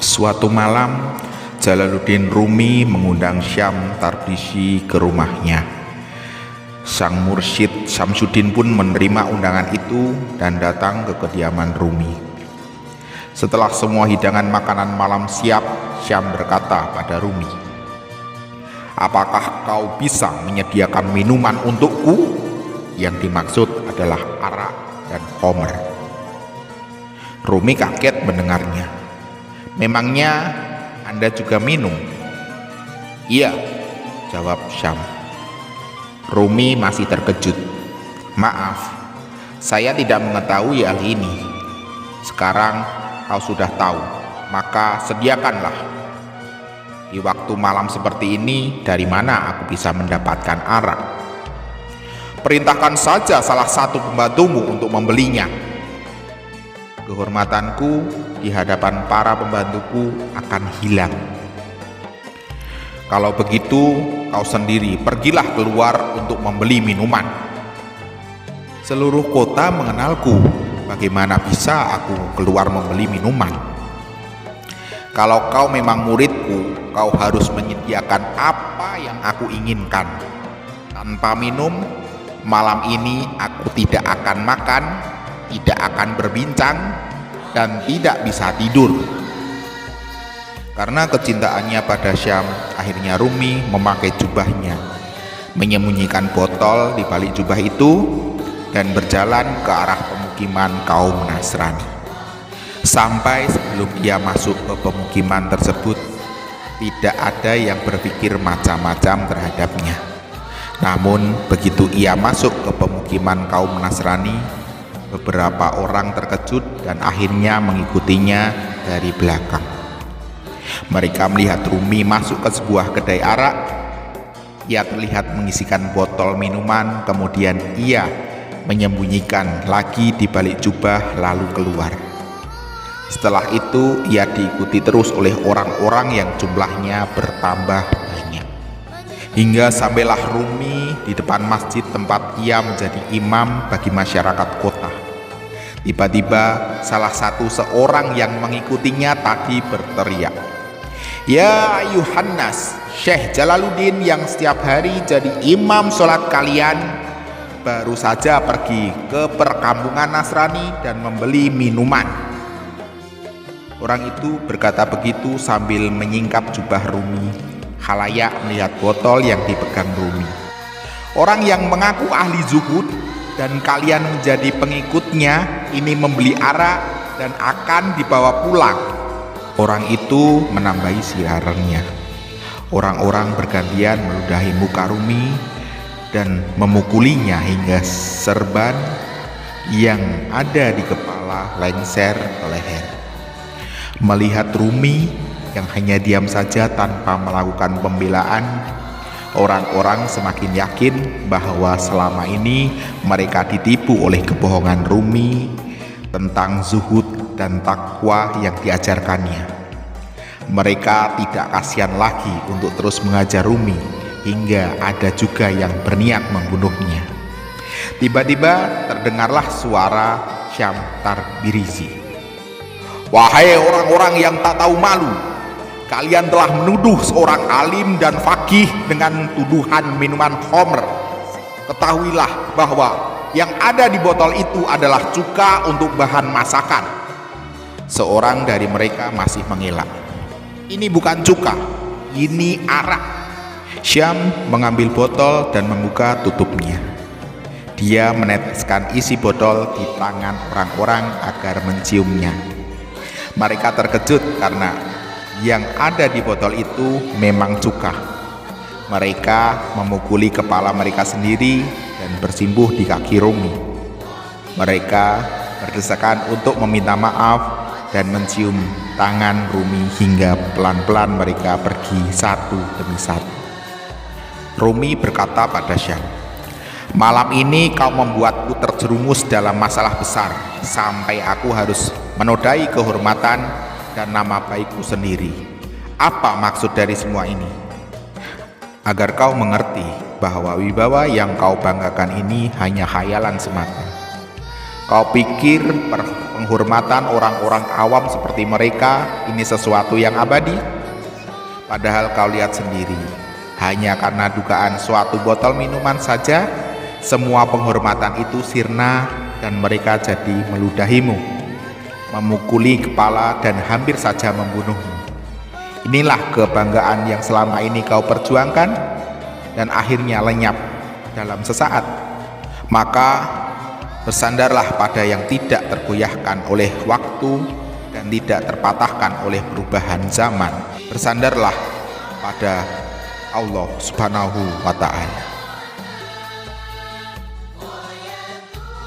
Suatu malam, Jalaluddin Rumi mengundang Syam Tarbisi ke rumahnya. Sang mursyid Syamsuddin pun menerima undangan itu dan datang ke kediaman Rumi. Setelah semua hidangan makanan malam siap, Syam berkata pada Rumi, "Apakah kau bisa menyediakan minuman untukku?" Yang dimaksud adalah arak dan khamr. Rumi kaget mendengarnya. "Memangnya Anda juga minum?" "Iya," jawab Syam. Rumi masih terkejut. "Maaf, saya tidak mengetahui hal ini. Sekarang kau sudah tahu, maka sediakanlah. Di waktu malam seperti ini, dari mana aku bisa mendapatkan arak?" "Perintahkan saja salah satu pembantumu untuk membelinya." "Kehormatanku di hadapan para pembantuku akan hilang. Kalau begitu, kau sendiri pergilah keluar untuk membeli minuman. Seluruh kota mengenalku, bagaimana bisa aku keluar membeli minuman? Kalau kau memang muridku, kau harus menyediakan apa yang aku inginkan. Tanpa minum, malam ini aku tidak akan makan, tidak akan berbincang, dan tidak bisa tidur." Karena kecintaannya pada Syam, akhirnya Rumi memakai jubahnya, menyembunyikan botol di balik jubah itu, dan berjalan ke arah pemukiman kaum Nasrani. Sampai sebelum ia masuk ke pemukiman tersebut, tidak ada yang berpikir macam-macam terhadapnya. Namun begitu ia masuk ke pemukiman kaum Nasrani, beberapa orang terkejut dan akhirnya mengikutinya dari belakang. Mereka melihat Rumi masuk ke sebuah kedai arak. Ia terlihat mengisikan botol minuman, kemudian ia menyembunyikan lagi di balik jubah lalu keluar. Setelah itu ia diikuti terus oleh orang-orang yang jumlahnya bertambah banyak, hingga sampailah Rumi di depan masjid tempat ia menjadi imam bagi masyarakat kota. Tiba-tiba salah satu seorang yang mengikutinya tadi berteriak, "Ya Yuhannas, Syekh Jalaluddin yang setiap hari jadi imam sholat kalian baru saja pergi ke perkampungan Nasrani dan membeli minuman." Orang itu berkata begitu sambil menyingkap jubah Rumi. Khalayak melihat botol yang dipegang Rumi. "Orang yang mengaku ahli zuhud dan kalian menjadi pengikutnya ini membeli arak dan akan dibawa pulang." Orang itu menambahi siarannya. Orang-orang bergantian meludahi muka Rumi dan memukulinya hingga serban yang ada di kepala lengser ke leher. Melihat Rumi yang hanya diam saja tanpa melakukan pembelaan, orang-orang semakin yakin bahwa selama ini mereka ditipu oleh kebohongan Rumi tentang zuhud dan takwa yang diajarkannya. Mereka tidak kasihan lagi untuk terus mengajar Rumi, hingga ada juga yang berniat membunuhnya. Tiba-tiba terdengarlah suara Syam Tarbisi. "Wahai orang-orang yang tak tahu malu, kalian telah menuduh seorang alim dan faqih dengan tuduhan minuman khamr. Ketahuilah bahwa yang ada di botol itu adalah cuka untuk bahan masakan." Seorang dari mereka masih mengelak, "Ini bukan cuka, ini arak." Syam mengambil botol dan membuka tutupnya. Dia meneteskan isi botol di tangan orang-orang agar menciumnya. Mereka terkejut karena yang ada di botol itu memang cuka. Mereka memukuli kepala mereka sendiri dan bersimbuh di kaki Rumi. Mereka berdesakan untuk meminta maaf dan mencium tangan Rumi hingga pelan-pelan mereka pergi satu demi satu. Rumi berkata pada Syam, "Malam ini kau membuatku terjerumus dalam masalah besar sampai aku harus menodai kehormatan dan nama baikku sendiri. Apa maksud dari semua ini? Agar kau mengerti bahwa wibawa yang kau banggakan ini hanya khayalan semata. Kau pikir penghormatan orang-orang awam seperti mereka ini sesuatu yang abadi? Padahal kau lihat sendiri, hanya karena dugaan suatu botol minuman saja, semua penghormatan itu sirna dan mereka jadi meludahimu, memukuli kepala dan hampir saja membunuhmu. Inilah kebanggaan yang selama ini kau perjuangkan dan akhirnya lenyap dalam sesaat. Maka bersandarlah pada yang tidak tergoyahkan oleh waktu dan tidak terpatahkan oleh perubahan zaman. Bersandarlah pada Allah Subhanahu wa Ta'ala.